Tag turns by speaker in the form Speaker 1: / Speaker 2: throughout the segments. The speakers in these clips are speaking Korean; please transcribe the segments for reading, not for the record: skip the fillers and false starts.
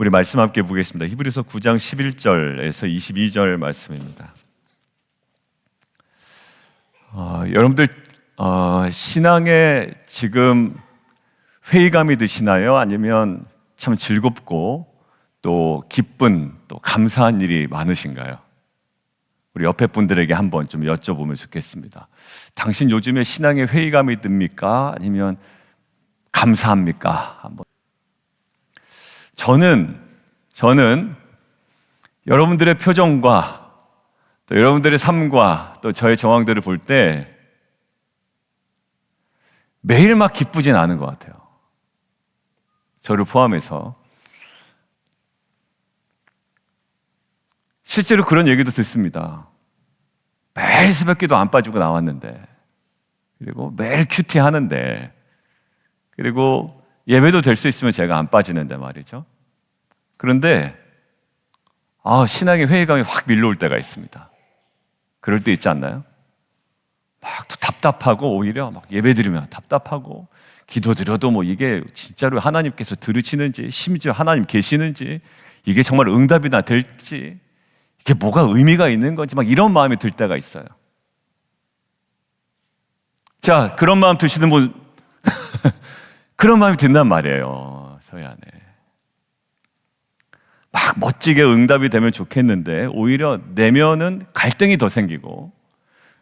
Speaker 1: 우리 말씀 함께 보겠습니다. 히브리서 9장 11절에서 22절 말씀입니다. 여러분들 신앙에 지금 회의감이 드시나요? 아니면 참 즐겁고 또 기쁜 또 감사한 일이 많으신가요? 우리 옆에 분들에게 한번 좀 여쭤보면 좋겠습니다. 당신 요즘에 신앙에 회의감이 듭니까? 아니면 감사합니까? 한번. 저는 여러분들의 표정과 또 여러분들의 삶과 또 저의 정황들을 볼 때 매일 막 기쁘진 않은 것 같아요. 저를 포함해서. 실제로 그런 얘기도 듣습니다. 매일 새벽기도 안 빠지고 나왔는데, 그리고 매일 큐티 하는데, 그리고 예배도 될 수 있으면 제가 안 빠지는데 말이죠. 그런데 신앙의 회의감이 확 밀려올 때가 있습니다. 그럴 때 있지 않나요? 막 또 답답하고, 오히려 막 예배 드리면 답답하고, 기도 드려도 뭐 이게 진짜로 하나님께서 들으시는지, 심지어 하나님 계시는지, 이게 정말 응답이나 될지, 이게 뭐가 의미가 있는 건지 막 이런 마음이 들 때가 있어요. 자, 그런 마음 드시는 분 그런 마음이 든단 말이에요. 저희 안에 막 멋지게 응답이 되면 좋겠는데 오히려 내면은 갈등이 더 생기고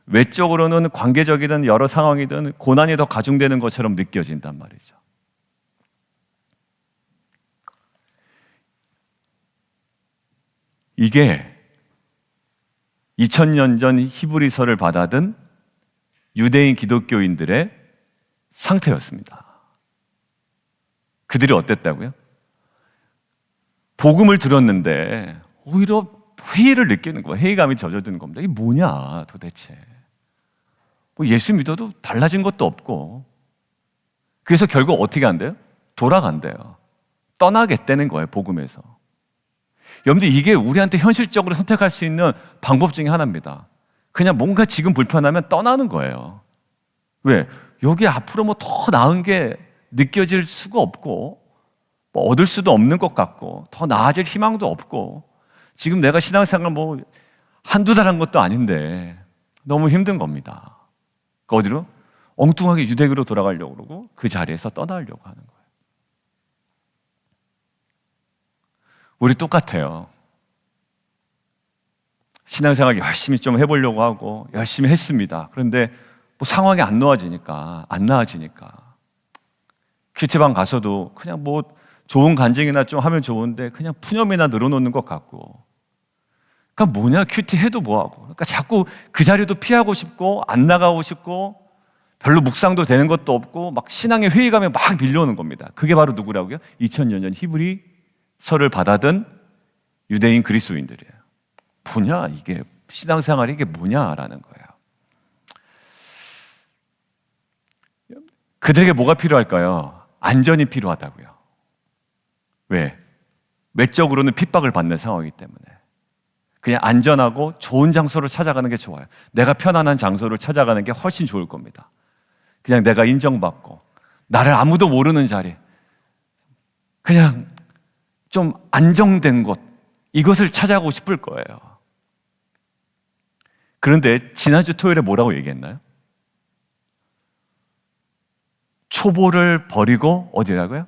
Speaker 1: 외적으로는 관계적이든 여러 상황이든 고난이 더 가중되는 것처럼 느껴진단 말이죠. 이게 2000년 전 히브리서를 받아든 유대인 기독교인들의 상태였습니다. 그들이 어땠다고요? 복음을 들었는데 오히려 회의를 느끼는 거예요. 회의감이 젖어드는 겁니다. 이게 뭐냐 도대체. 뭐 예수 믿어도 달라진 것도 없고. 그래서 결국 어떻게 한대요? 돌아간대요. 떠나겠다는 거예요. 복음에서. 여러분들 이게 우리한테 현실적으로 선택할 수 있는 방법 중에 하나입니다. 그냥 뭔가 지금 불편하면 떠나는 거예요. 왜? 여기 앞으로 뭐 더 나은 게 느껴질 수가 없고 뭐 얻을 수도 없는 것 같고 더 나아질 희망도 없고 지금 내가 신앙생활 뭐 한두 달 한 것도 아닌데 너무 힘든 겁니다. 그 어디로? 엉뚱하게 유대교로 돌아가려고 그러고 그 자리에서 떠나려고 하는 거예요. 우리 똑같아요. 신앙생활 열심히 좀 해보려고 하고 열심히 했습니다. 그런데 뭐 상황이 안 나아지니까 큐티방 가서도 그냥 뭐 좋은 간증이나 좀 하면 좋은데 그냥 푸념이나 늘어놓는 것 같고 그러니까 뭐냐 큐티 해도 뭐하고 그러니까 자꾸 그 자리도 피하고 싶고 안 나가고 싶고 별로 묵상도 되는 것도 없고 막 신앙의 회의감에 막 밀려오는 겁니다. 그게 바로 누구라고요? 2000년 전 히브리서를 받아든 유대인 그리스도인들이에요. 뭐냐 이게 신앙생활이 이게 뭐냐라는 거예요. 그들에게 뭐가 필요할까요? 안전이 필요하다고요. 왜? 외적으로는 핍박을 받는 상황이기 때문에 그냥 안전하고 좋은 장소를 찾아가는 게 좋아요. 내가 편안한 장소를 찾아가는 게 훨씬 좋을 겁니다. 그냥 내가 인정받고 나를 아무도 모르는 자리, 그냥 좀 안정된 곳, 이것을 찾아가고 싶을 거예요. 그런데 지난주 토요일에 뭐라고 얘기했나요? 초보를 버리고 어디라고요?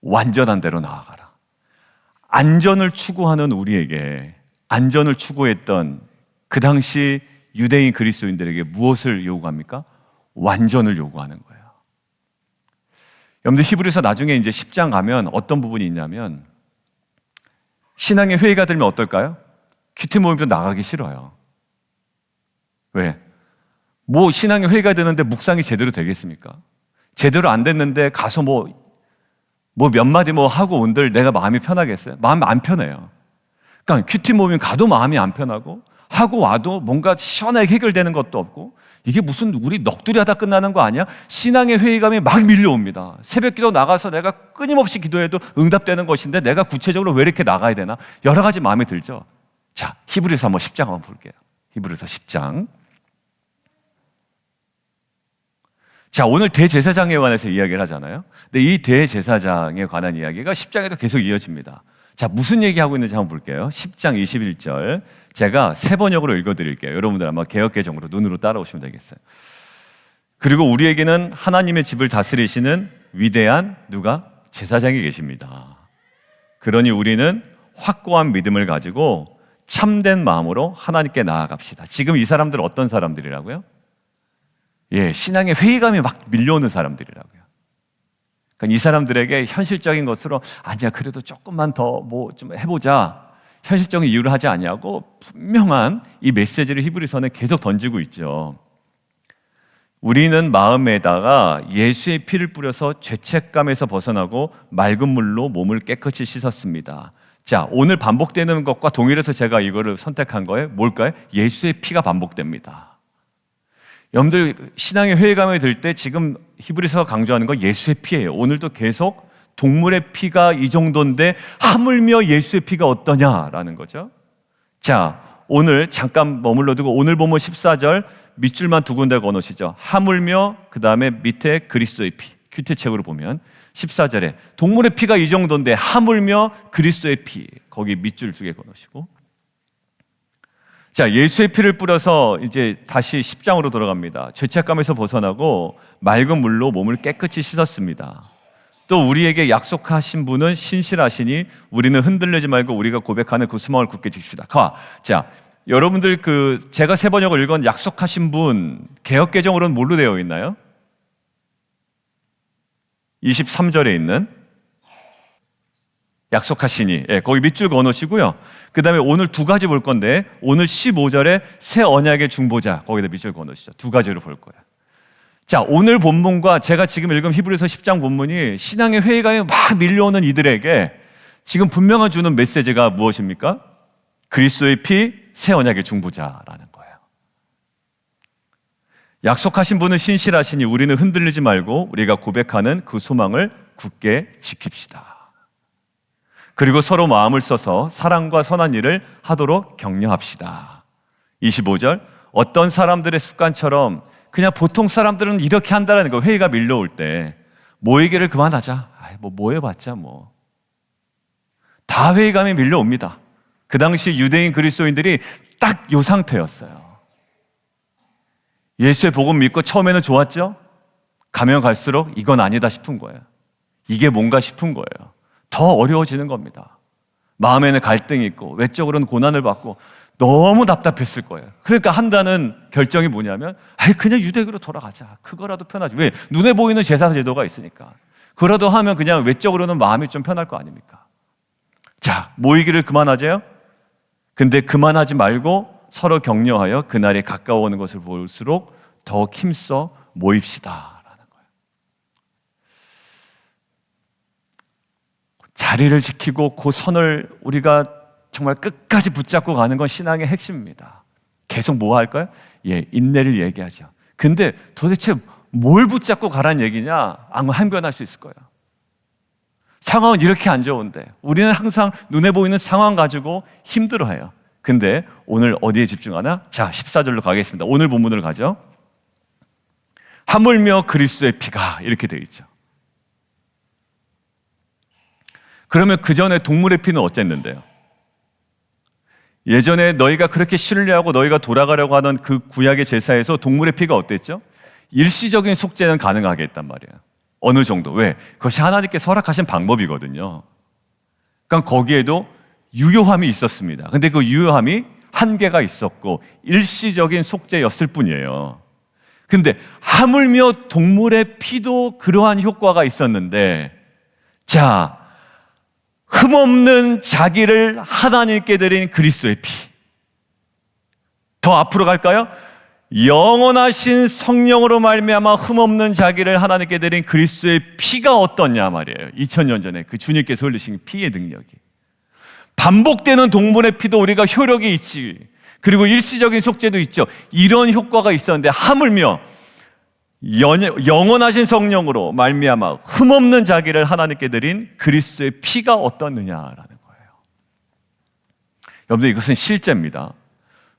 Speaker 1: 완전한 데로 나아가라. 안전을 추구하는 우리에게 안전을 추구했던 그 당시 유대인 그리스도인들에게 무엇을 요구합니까? 완전을 요구하는 거예요. 여러분들 히브리서 나중에 이제 10장 가면 어떤 부분이 있냐면 신앙의 회의가 들면 어떨까요? 큐티 모임도 나가기 싫어요. 왜? 뭐 신앙의 회의가 되는데 묵상이 제대로 되겠습니까? 제대로 안 됐는데 가서 뭐 몇 마디 뭐 하고 온들 내가 마음이 편하겠어요? 마음이 안 편해요. 그러니까 큐티 모임 가도 마음이 안 편하고 하고 와도 뭔가 시원하게 해결되는 것도 없고 이게 무슨 우리 넋두리 하다 끝나는 거 아니야? 신앙의 회의감이 막 밀려옵니다. 새벽기도 나가서 내가 끊임없이 기도해도 응답되는 것인데 내가 구체적으로 왜 이렇게 나가야 되나? 여러 가지 마음이 들죠. 자, 히브리서 한번 10장 한번 볼게요. 히브리서 10장. 자, 오늘 대제사장에 관해서 이야기를 하잖아요. 근데 이 대제사장에 관한 이야기가 10장에도 계속 이어집니다. 자, 무슨 얘기하고 있는지 한번 볼게요. 10장 21절. 제가 세 번역으로 읽어드릴게요. 여러분들 아마 개역개정으로 눈으로 따라오시면 되겠어요. 그리고 우리에게는 하나님의 집을 다스리시는 위대한 누가? 제사장이 계십니다. 그러니 우리는 확고한 믿음을 가지고 참된 마음으로 하나님께 나아갑시다. 지금 이 사람들은 어떤 사람들이라고요? 예, 신앙의 회의감이 막 밀려오는 사람들이라고요. 그러니까 이 사람들에게 현실적인 것으로 아니야, 그래도 조금만 더 뭐 좀 해보자, 현실적인 이유를 하지 아니하고 분명한 이 메시지를 히브리서는 계속 던지고 있죠. 우리는 마음에다가 예수의 피를 뿌려서 죄책감에서 벗어나고 맑은 물로 몸을 깨끗이 씻었습니다. 자, 오늘 반복되는 것과 동일해서 제가 이거를 선택한 거예요. 뭘까요? 예수의 피가 반복됩니다. 여러분들 신앙의 회의감이 들 때 지금 히브리서가 강조하는 거 예수의 피예요. 오늘도 계속 동물의 피가 이 정도인데 하물며 예수의 피가 어떠냐라는 거죠. 자, 오늘 잠깐 머물러 두고 오늘 본문 14절 밑줄만 두 군데 거놓으시죠. 하물며 그 다음에 밑에 그리스도의 피, 큐티책으로 보면 14절에 동물의 피가 이 정도인데 하물며 그리스도의 피, 거기 밑줄 두 개 거놓으시고, 자, 예수의 피를 뿌려서 이제 다시 10장으로 돌아갑니다. 죄책감에서 벗어나고 맑은 물로 몸을 깨끗이 씻었습니다. 또 우리에게 약속하신 분은 신실하시니 우리는 흔들리지 말고 우리가 고백하는 그 소망을 굳게 지킵시다. 자, 여러분들 제가 세 번역을 읽은 약속하신 분 개역개정으로는 뭘로 되어 있나요? 23절에 있는 약속하시니, 예, 거기 밑줄 그어놓으시고요. 그 다음에 오늘 두 가지 볼 건데 오늘 15절에 새 언약의 중보자, 거기다 밑줄 그어놓으시죠. 두 가지로 볼 거예요. 자, 오늘 본문과 제가 지금 읽은 히브리서 10장 본문이 신앙의 회의감이 막 밀려오는 이들에게 지금 분명히 주는 메시지가 무엇입니까? 그리스도의 피, 새 언약의 중보자라는 거예요. 약속하신 분은 신실하시니 우리는 흔들리지 말고 우리가 고백하는 그 소망을 굳게 지킵시다. 그리고 서로 마음을 써서 사랑과 선한 일을 하도록 격려합시다. 25절, 어떤 사람들의 습관처럼 그냥 보통 사람들은 이렇게 한다는 거, 회의가 밀려올 때 모이기를 그만하자, 뭐 모여봤자 뭐. 다 회의감이 밀려옵니다. 그 당시 유대인 그리스도인들이 딱 이 상태였어요. 예수의 복음 믿고 처음에는 좋았죠? 가면 갈수록 이건 아니다 싶은 거예요. 이게 뭔가 싶은 거예요. 더 어려워지는 겁니다. 마음에는 갈등이 있고 외적으로는 고난을 받고 너무 답답했을 거예요. 그러니까 한다는 결정이 뭐냐면 그냥 유대교로 돌아가자. 그거라도 편하지. 왜? 눈에 보이는 제사 제도가 있으니까. 그거라도 하면 그냥 외적으로는 마음이 좀 편할 거 아닙니까? 자, 모이기를 그만하자요. 근데 그만하지 말고 서로 격려하여 그날이 가까워오는 것을 볼수록 더욱 힘써 모입시다. 자리를 지키고 그 선을 우리가 정말 끝까지 붙잡고 가는 건 신앙의 핵심입니다. 계속 뭐 할까요? 예, 인내를 얘기하죠. 근데 도대체 뭘 붙잡고 가라는 얘기냐? 항변할 수 있을 거예요. 상황은 이렇게 안 좋은데 우리는 항상 눈에 보이는 상황 가지고 힘들어해요. 근데 오늘 어디에 집중하나? 자, 14절로 가겠습니다. 오늘 본문으로 가죠. 하물며 그리스도의 피가, 이렇게 되어 있죠. 그러면 그 전에 동물의 피는 어쨌는데요? 예전에 너희가 그렇게 신뢰하고 너희가 돌아가려고 하던 그 구약의 제사에서 동물의 피가 어땠죠? 일시적인 속죄는 가능하게 했단 말이에요. 어느 정도. 왜? 그것이 하나님께서 허락하신 방법이거든요. 그러니까 거기에도 유효함이 있었습니다. 근데 그 유효함이 한계가 있었고 일시적인 속죄였을 뿐이에요. 근데 하물며 동물의 피도 그러한 효과가 있었는데, 자, 흠없는 자기를 하나님께 드린 그리스도의 피. 더 앞으로 갈까요? 영원하신 성령으로 말미암아 흠없는 자기를 하나님께 드린 그리스도의 피가 어떠냐 말이에요. 2000년 전에 그 주님께서 흘리신 피의 능력이. 반복되는 동물의 피도 우리가 효력이 있지. 그리고 일시적인 속죄도 있죠. 이런 효과가 있었는데 하물며 영원하신 성령으로 말미암아 흠없는 자기를 하나님께 드린 그리스도의 피가 어떻느냐라는 거예요. 여러분들, 이것은 실제입니다.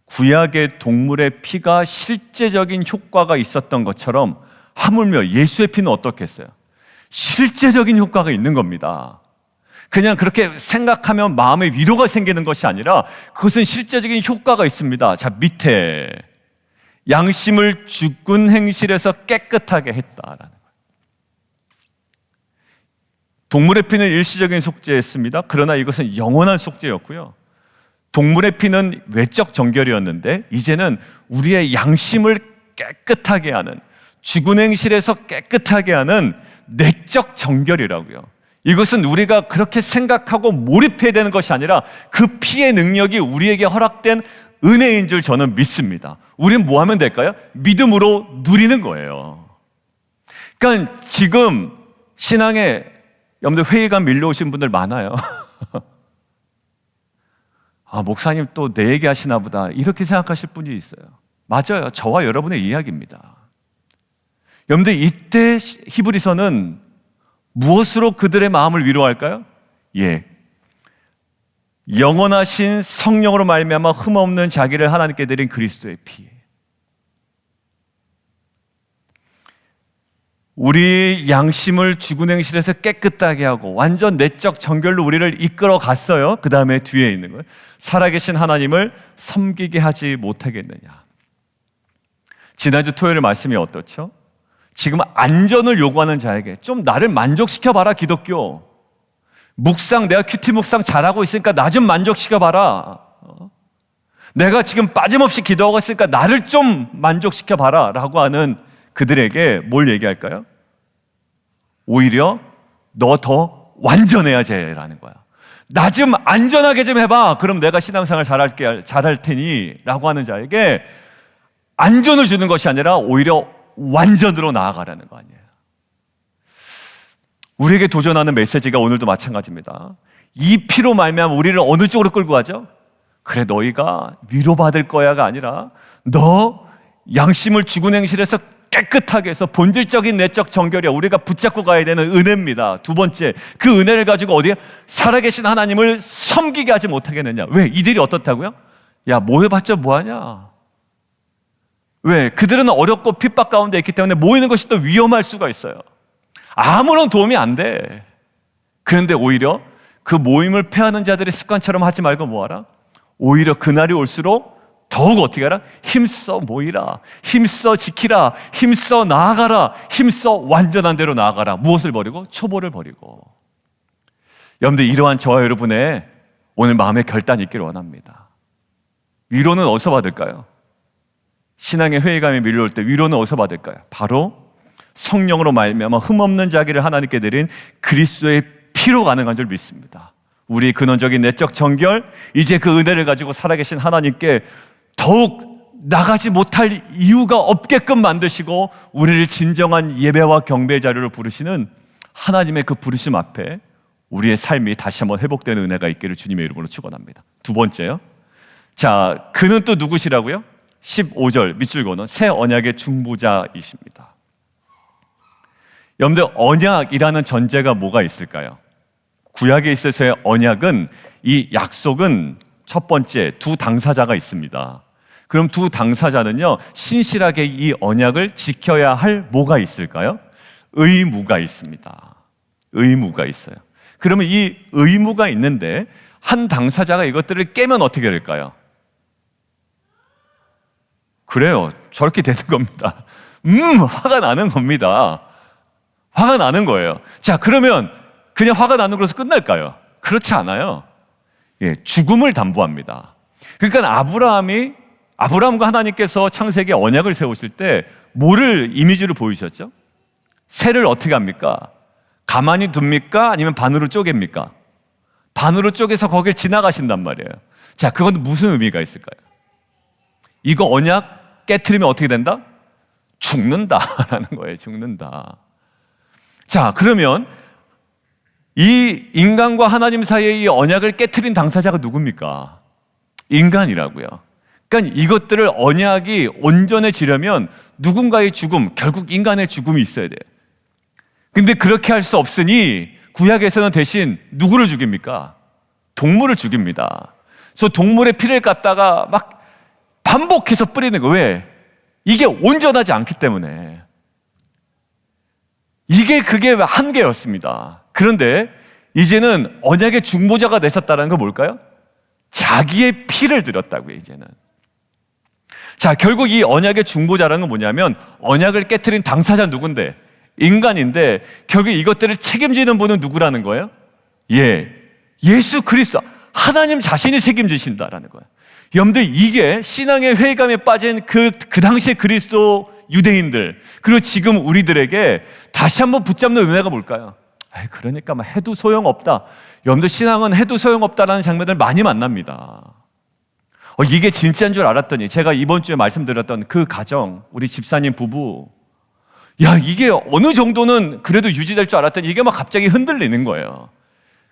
Speaker 1: 구약의 동물의 피가 실제적인 효과가 있었던 것처럼 하물며 예수의 피는 어떻겠어요? 실제적인 효과가 있는 겁니다. 그냥 그렇게 생각하면 마음의 위로가 생기는 것이 아니라 그것은 실제적인 효과가 있습니다. 자, 밑에 양심을 죽은 행실에서 깨끗하게 했다라는 거예요. 동물의 피는 일시적인 속죄였습니다. 그러나 이것은 영원한 속죄였고요. 동물의 피는 외적 정결이었는데 이제는 우리의 양심을 깨끗하게 하는, 죽은 행실에서 깨끗하게 하는 내적 정결이라고요. 이것은 우리가 그렇게 생각하고 몰입해야 되는 것이 아니라 그 피의 능력이 우리에게 허락된 은혜인 줄 저는 믿습니다. 우리는 뭐 하면 될까요? 믿음으로 누리는 거예요. 그러니까 지금 신앙에 여러분들 회의감 밀려오신 분들 많아요. 아, 목사님 또 내 얘기 하시나 보다 이렇게 생각하실 분이 있어요. 맞아요. 저와 여러분의 이야기입니다. 여러분들 이때 히브리서는 무엇으로 그들의 마음을 위로할까요? 예, 영원하신 성령으로 말미암아 흠없는 자기를 하나님께 드린 그리스도의 피. 우리 양심을 죽은 행실에서 깨끗하게 하고 완전 내적 정결로 우리를 이끌어 갔어요. 그 다음에 뒤에 있는 거예요. 살아계신 하나님을 섬기게 하지 못하겠느냐. 지난주 토요일 말씀이 어떻죠? 지금 안전을 요구하는 자에게 좀 나를 만족시켜봐라. 기독교 묵상, 내가 큐티 묵상 잘하고 있으니까 나 좀 만족시켜봐라. 내가 지금 빠짐없이 기도하고 있으니까 나를 좀 만족시켜봐라 라고 하는 그들에게 뭘 얘기할까요? 오히려 너 더 완전해야지라는 거야. 나 좀 안전하게 좀 해봐. 그럼 내가 신앙생활 잘할 테니 라고 하는 자에게 안전을 주는 것이 아니라 오히려 완전으로 나아가라는 거 아니에요. 우리에게 도전하는 메시지가 오늘도 마찬가지입니다. 이 피로 말미암아 우리를 어느 쪽으로 끌고 가죠? 그래, 너희가 위로받을 거야가 아니라 너 양심을 죽은 행실에서 깨끗하게 해서 본질적인 내적 정결이야. 우리가 붙잡고 가야 되는 은혜입니다. 두 번째, 그 은혜를 가지고 어디에 살아계신 하나님을 섬기게 하지 못하겠느냐. 왜? 이들이 어떻다고요? 야, 모여봤자 뭐하냐. 왜? 그들은 어렵고 핍박 가운데 있기 때문에 모이는 것이 또 위험할 수가 있어요. 아무런 도움이 안 돼. 그런데 오히려 그 모임을 패하는 자들의 습관처럼 하지 말고 뭐하라? 오히려 그날이 올수록 더욱 어떻게 하라? 힘써 모이라, 힘써 지키라, 힘써 나아가라, 힘써 완전한 대로 나아가라. 무엇을 버리고? 초보를 버리고. 여러분들, 이러한 저와 여러분의 오늘 마음의 결단이 있기를 원합니다. 위로는 어디서 받을까요? 신앙의 회의감이 밀려올 때 위로는 어디서 받을까요? 바로 성령으로 말미암아 흠없는 자기를 하나님께 드린 그리스도의 피로 가능한 줄 믿습니다. 우리 근원적인 내적 정결, 이제 그 은혜를 가지고 살아계신 하나님께 더욱 나가지 못할 이유가 없게끔 만드시고 우리를 진정한 예배와 경배의 자리로 부르시는 하나님의 그 부르심 앞에 우리의 삶이 다시 한번 회복되는 은혜가 있기를 주님의 이름으로 축원합니다. 두 번째요. 자, 그는 또 누구시라고요? 15절 밑줄 그어놓은 새 언약의 중보자이십니다. 여러분들, 언약이라는 전제가 뭐가 있을까요? 구약에 있어서의 언약은, 이 약속은 첫 번째 두 당사자가 있습니다. 그럼 두 당사자는요, 신실하게 이 언약을 지켜야 할 뭐가 있을까요? 의무가 있습니다. 의무가 있어요. 그러면 이 의무가 있는데 한 당사자가 이것들을 깨면 어떻게 될까요? 그래요, 저렇게 되는 겁니다. 화가 나는 겁니다. 화가 나는 거예요. 자, 그러면 그냥 화가 나는 것으로 끝날까요? 그렇지 않아요. 예, 죽음을 담보합니다. 그러니까 아브라함과 하나님께서 창세기에 언약을 세우실 때 뭐를 이미지로 보이셨죠? 새를 어떻게 합니까? 가만히 둡니까? 아니면 반으로 쪼갭니까? 반으로 쪼개서 거길 지나가신단 말이에요. 자, 그건 무슨 의미가 있을까요? 이거 언약 깨트리면 어떻게 된다? 죽는다라는 거예요. 죽는다. 자, 그러면 이 인간과 하나님 사이의 이 언약을 깨트린 당사자가 누굽니까? 인간이라고요. 그러니까 이것들을, 언약이 온전해지려면 누군가의 죽음, 결국 인간의 죽음이 있어야 돼요. 근데 그렇게 할 수 없으니 구약에서는 대신 누구를 죽입니까? 동물을 죽입니다. 그래서 동물의 피를 갖다가 막 반복해서 뿌리는 거예요. 왜? 이게 온전하지 않기 때문에. 그게 한계였습니다. 그런데 이제는 언약의 중보자가 되셨다는 건 뭘까요? 자기의 피를 드렸다고요, 이제는. 자, 결국 이 언약의 중보자라는 건 뭐냐면 언약을 깨트린 당사자 누군데? 인간인데 결국 이것들을 책임지는 분은 누구라는 거예요? 예수 그리스도, 하나님 자신이 책임지신다라는 거예요. 여러분들, 이게 신앙의 회의감에 빠진 그 당시의 그리스도 유대인들, 그리고 지금 우리들에게 다시 한번 붙잡는 은혜가 뭘까요? 그러니까 막 해도 소용없다. 여러분들, 신앙은 해도 소용없다라는 장면들 많이 만납니다. 이게 진짜인 줄 알았더니 제가 이번 주에 말씀드렸던 그 가정, 우리 집사님 부부, 이게 어느 정도는 그래도 유지될 줄 알았더니 이게 막 갑자기 흔들리는 거예요.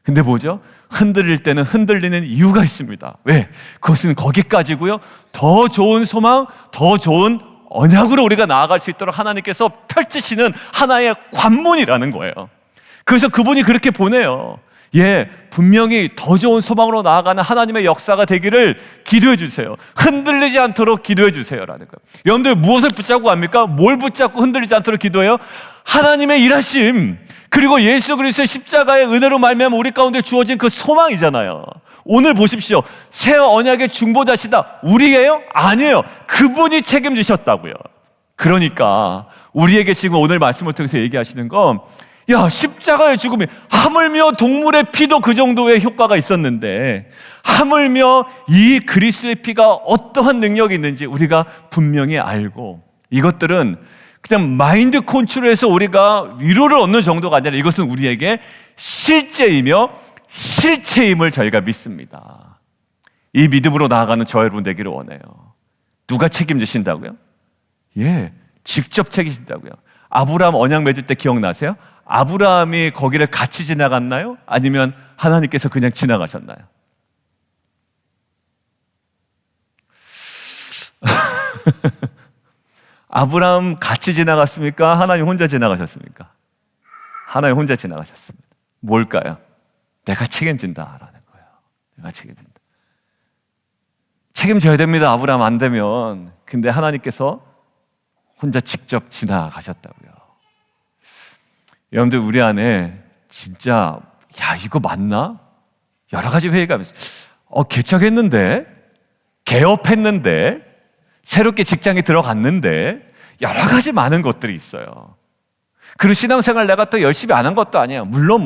Speaker 1: 근데 뭐죠? 흔들릴 때는 흔들리는 이유가 있습니다. 왜? 그것은 거기까지고요. 더 좋은 소망, 더 좋은 언약으로 우리가 나아갈 수 있도록 하나님께서 펼치시는 하나의 관문이라는 거예요. 그래서 그분이 그렇게 보내요. 분명히 더 좋은 소망으로 나아가는 하나님의 역사가 되기를 기도해 주세요. 흔들리지 않도록 기도해 주세요라는 거예요. 여러분들, 무엇을 붙잡고 갑니까? 뭘 붙잡고 흔들리지 않도록 기도해요? 하나님의 일하심, 그리고 예수 그리스도의 십자가의 은혜로 말미암아 우리 가운데 주어진 그 소망이잖아요. 오늘 보십시오. 새 언약의 중보자시다. 우리예요? 아니에요. 그분이 책임지셨다고요. 그러니까 우리에게 지금 오늘 말씀을 통해서 얘기하시는 건, 십자가의 죽음이, 하물며 동물의 피도 그 정도의 효과가 있었는데 하물며 이 그리스도의 피가 어떠한 능력이 있는지 우리가 분명히 알고, 이것들은 그냥 마인드 컨트롤에서 우리가 위로를 얻는 정도가 아니라 이것은 우리에게 실제이며 실체임을 저희가 믿습니다. 이 믿음으로 나아가는 저 여러분 되기를 원해요. 누가 책임지신다고요? 직접 책임지신다고요. 아브라함 언약 맺을 때 기억나세요? 아브라함이 거기를 같이 지나갔나요? 아니면 하나님께서 그냥 지나가셨나요? 아브라함 같이 지나갔습니까? 하나님 혼자 지나가셨습니까? 하나님 혼자 지나가셨습니다. 뭘까요? 내가 책임진다라는 거예요. 내가 책임진다. 책임져야 됩니다. 아브라함 안 되면. 근데 하나님께서 혼자 직접 지나가셨다고요. 여러분들, 우리 안에 진짜 이거 맞나? 여러 가지 회의감이 있어요. 개척했는데, 개업했는데, 새롭게 직장에 들어갔는데 여러 가지 많은 것들이 있어요. 그리고 신앙생활 내가 또 열심히 안 한 것도 아니에요. 물론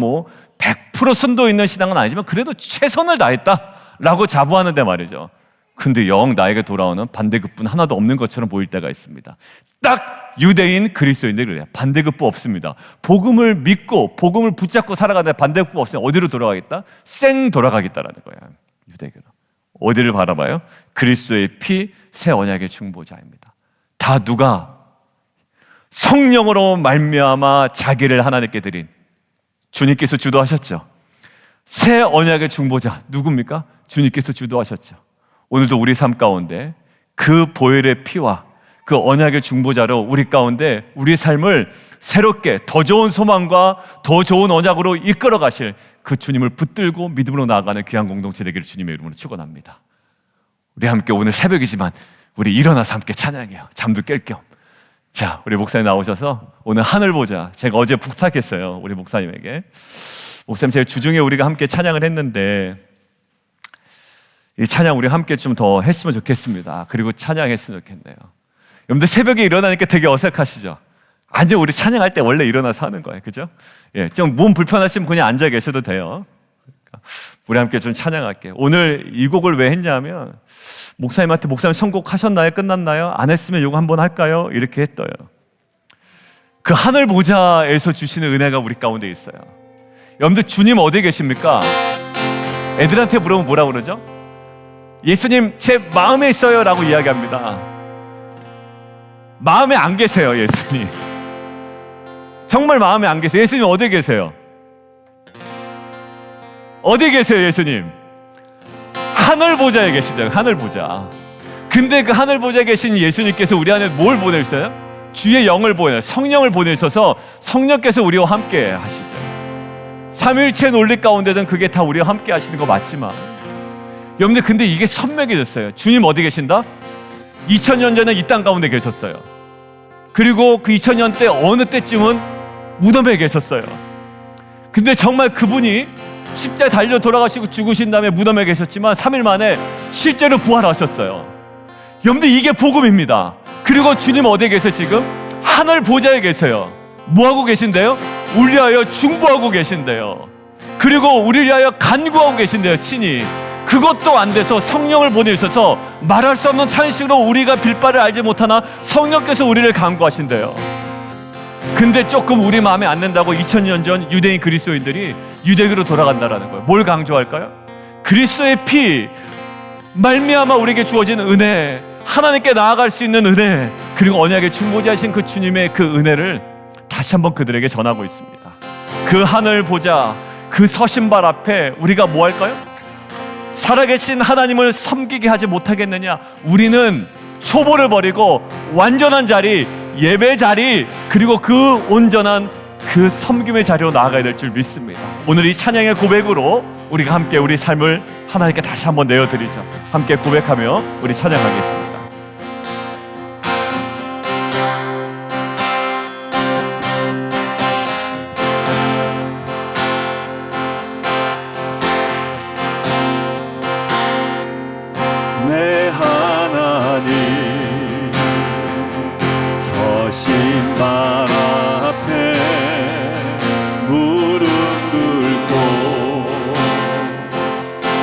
Speaker 1: 100% 순도 있는 신앙은 아니지만 그래도 최선을 다했다라고 자부하는데 말이죠. 근데 영 나에게 돌아오는 반대급부는 하나도 없는 것처럼 보일 때가 있습니다. 딱 유대인 그리스도인들이 그래요. 반대급부 없습니다. 복음을 믿고 복음을 붙잡고 살아가는데 반대급부 없으면 어디로 돌아가겠다? 쌩 돌아가겠다라는 거예요. 유대교로. 어디를 바라봐요? 그리스도의 피, 새 언약의 중보자입니다. 다 누가? 성령으로 말미암아 자기를 하나님께 드린 주님께서 주도하셨죠. 새 언약의 중보자 누굽니까? 주님께서 주도하셨죠. 오늘도 우리 삶 가운데 그 보혈의 피와 그 언약의 중보자로 우리 가운데 우리 삶을 새롭게 더 좋은 소망과 더 좋은 언약으로 이끌어 가실 그 주님을 붙들고 믿음으로 나아가는 귀한 공동체 되기를 주님의 이름으로 축원합니다. 우리 함께 오늘 새벽이지만 우리 일어나서 함께 찬양해요. 잠도 깰 겸. 자, 우리 목사님 나오셔서 오늘 하늘 보자. 제가 어제 부탁했어요. 우리 목사님에게. 목사님, 제가 주중에 우리가 함께 찬양을 했는데 이 찬양 우리 함께 좀 더 했으면 좋겠습니다. 그리고 찬양했으면 좋겠네요. 여러분들, 새벽에 일어나니까 되게 어색하시죠? 아니요, 우리 찬양할 때 원래 일어나서 하는 거예요. 그죠? 좀 몸 불편하시면 그냥 앉아 계셔도 돼요. 그러니까 우리 함께 좀 찬양할게요. 오늘 이 곡을 왜 했냐면 목사님한테 목사님 선곡하셨나요? 끝났나요? 안 했으면 이거 한번 할까요? 이렇게 했어요. 그 하늘 보좌에서 주시는 은혜가 우리 가운데 있어요. 여러분들, 주님 어디 계십니까? 애들한테 물어보면 뭐라고 그러죠? 예수님 제 마음에 있어요 라고 이야기합니다. 마음에 안 계세요. 예수님 정말 마음에 안 계세요. 예수님 어디 계세요? 어디 계세요? 예수님 하늘 보좌에 계신다요. 하늘 보좌. 근데 그 하늘 보좌에 계신 예수님께서 우리 안에 뭘 보내셨어요? 주의 영을 보내요. 성령을 보내셔서 성령께서 우리와 함께 하시죠. 삼위일체 논리 가운데는 그게 다 우리와 함께 하시는 거 맞지만 여러분들, 근데 이게 선명해졌어요. 주님 어디 계신다? 2000년 전에 이 땅 가운데 계셨어요. 그리고 그 2000년 때 어느 때쯤은 무덤에 계셨어요. 근데 정말 그분이 십자에 달려 돌아가시고 죽으신 다음에 무덤에 계셨지만 3일 만에 실제로 부활하셨어요. 여러분들, 이게 복음입니다. 그리고 주님 어디에 계세요? 지금 하늘 보좌에 계세요. 뭐하고 계신데요? 우리 위하여 중보하고 계신데요. 그리고 우리를 위하여 간구하고 계신데요. 친히. 그것도 안 돼서 성령을 보내주셔서 말할 수 없는 탄식으로 우리가 빌바를 알지 못하나 성령께서 우리를 간구하신대요. 근데 조금 우리 마음에 안 든다고 2000년 전 유대인 그리스도인들이 유대교로 돌아간다라는 거예요. 뭘 강조할까요? 그리스도의 피 말미암아 우리에게 주어진 은혜, 하나님께 나아갈 수 있는 은혜, 그리고 언약의 중보자이신 그 주님의 그 은혜를 다시 한번 그들에게 전하고 있습니다. 그 하늘 보자, 그 서신발 앞에 우리가 뭐 할까요? 살아계신 하나님을 섬기게 하지 못하겠느냐? 우리는 초보를 버리고 완전한 자리, 예배 자리, 그리고 그 온전한 그 섬김의 자리로 나아가야 될 줄 믿습니다. 오늘 이 찬양의 고백으로 우리가 함께 우리 삶을 하나님께 다시 한번 내어드리죠. 함께 고백하며 우리 찬양하겠습니다.
Speaker 2: 내 하나님 서신발 앞에 무릎 꿇고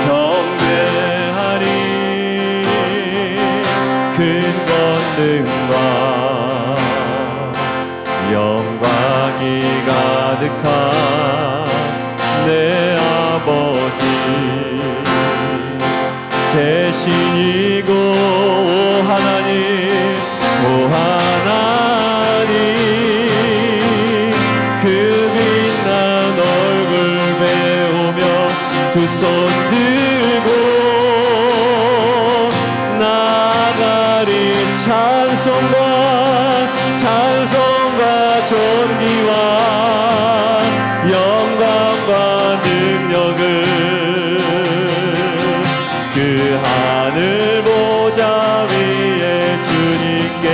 Speaker 2: 경배하리. 큰 권능과 영광이 가득한 내 아버지 대신이고, 오 하나님, 오 하나님, 그 빛난 얼굴 배우며 두 손 들고 나가리. 찬송과 존귀와 영광과 능력을 그 하늘 보좌 위에 주님께.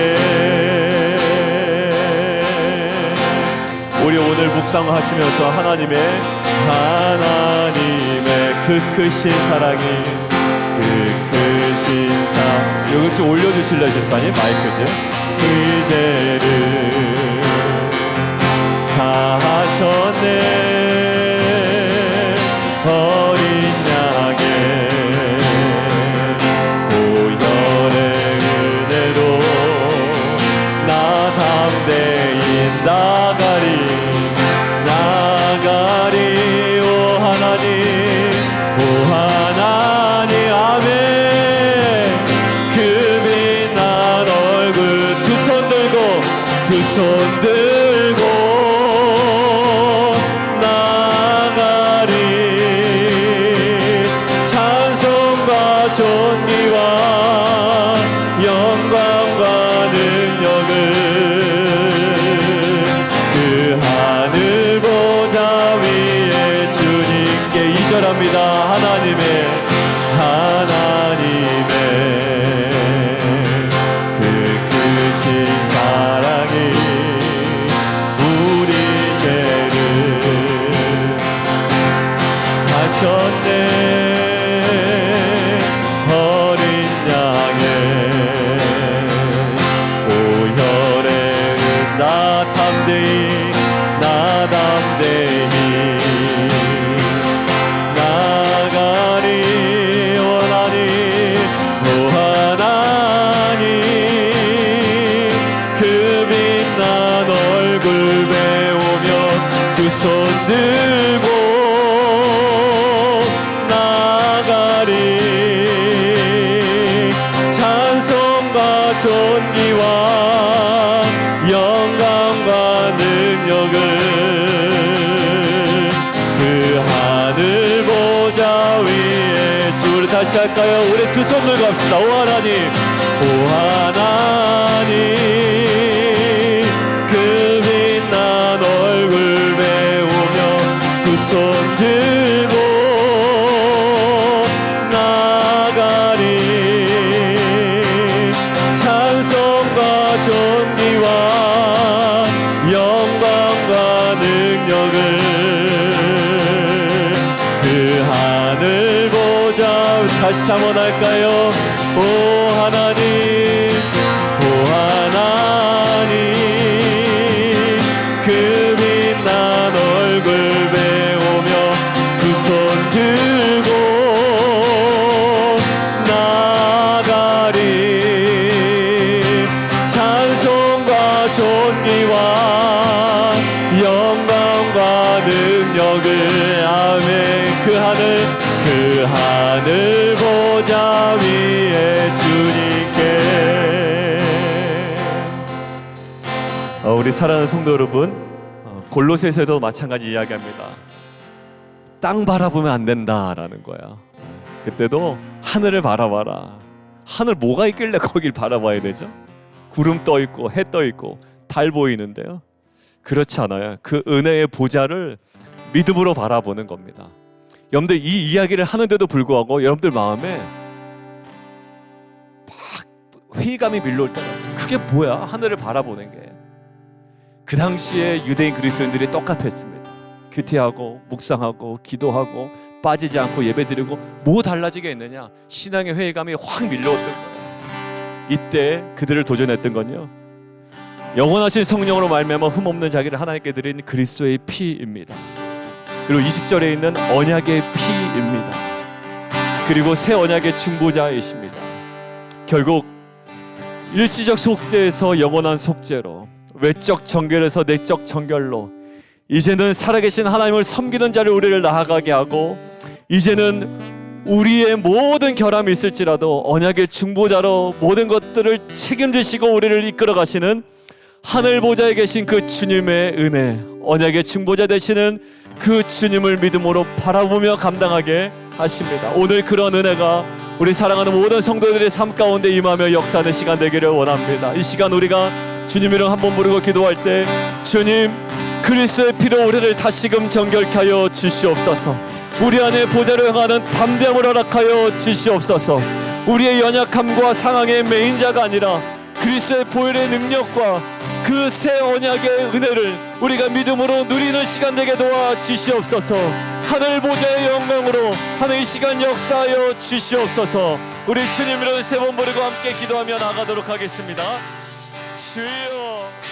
Speaker 2: 우리 오늘 묵상하시면서 하나님의 그 크신 사랑이, 그 크신 사랑, 여기 좀 올려주실래요 집사님? 마이크 좀. 이제를 사하셨네. 어린 양의 보혈의 은혜로 나 담대히 나가리. 오 하나님, 오 하나님, 아멘. 그 빛난 얼굴 두 손 들고 나가리. 찬송과 존귀와 영광과 능력을 그 하늘 보좌 위에 주님께. 2절합니다. 하나님의 그 크신 사랑이 우리 죄를 하셨네. 어린 양의 보혈의 나 담대히 나가리. 오 하나님, 그 빛난 얼굴 배우며 두 손 들고 나가리. 찬송과 존귀와 영광과 능력을 그 하늘 보좌 위에 주. 우리 다시 할까요? 우리 두 손 들고 합시다. 오 하나님, 오 하나님, 그 빛난 얼굴 배우며 두 손 들고 나가리. 찬송과 존귀와 영광과 능력을 그 다시 한번 할까요? 오 하나님, 오 하나님, 그 빛난 얼굴 배우며 두 손 들고 나가리. 찬송과 존귀와 영광과 능력을 아멘. 그 하늘 보좌 위에 주님께. 우리 사랑하는 성도 여러분, 골로새서에도 마찬가지 이야기합니다. 땅 바라보면 안 된다라는 거야. 그때도 하늘을 바라봐라. 하늘 뭐가 있길래 거길 바라봐야 되죠? 구름 떠 있고 해 떠 있고 달 보이는데요. 그렇지 않아요. 그 은혜의 보좌를 믿음으로 바라보는 겁니다. 여러분들 이 이야기를 하는데도 불구하고 여러분들 마음에 막 회의감이 밀려올 때가 있어요. 그게 뭐야? 하늘을 바라보는 게. 그 당시에 유대인 그리스도인들이 똑같았습니다. 큐티하고 묵상하고 기도하고 빠지지 않고 예배드리고 뭐 달라지게 있느냐? 신앙의 회의감이 확 밀려왔던 거예요. 이때 그들을 도전했던 건요, 영원하신 성령으로 말미암아 흠없는 자기를 하나님께 드린 그리스도의 피입니다. 그리고 20절에 있는 언약의 피입니다. 그리고 새 언약의 중보자이십니다. 결국 일시적 속죄에서 영원한 속죄로, 외적 정결에서 내적 정결로, 이제는 살아계신 하나님을 섬기는 자를 우리를 나아가게 하고, 이제는 우리의 모든 결함이 있을지라도 언약의 중보자로 모든 것들을 책임지시고 우리를 이끌어 가시는 하늘 보좌에 계신 그 주님의 은혜, 언약의 중보자 되시는 그 주님을 믿음으로 바라보며 감당하게 하십니다. 오늘 그런 은혜가 우리 사랑하는 모든 성도들의 삶 가운데 임하며 역사하는 시간 되기를 원합니다. 이 시간 우리가 주님 이름 한번 부르고 기도할 때, 주님 그리스도의 피로 우리를 다시금 정결케 하여 주시옵소서. 우리 안에 보좌를 향하는 담대함을 허락하여 주시옵소서. 우리의 연약함과 상황의 메인자가 아니라 그리스도의 보혈의 능력과 그 새 언약의 은혜를 우리가 믿음으로 누리는 시간 되게 도와 주시옵소서. 하늘 보좌의 영광으로 하늘 이 시간 역사하여 주시옵소서. 우리 주님 이름 세 번 부르고 함께 기도하며 나가도록 하겠습니다. 주여.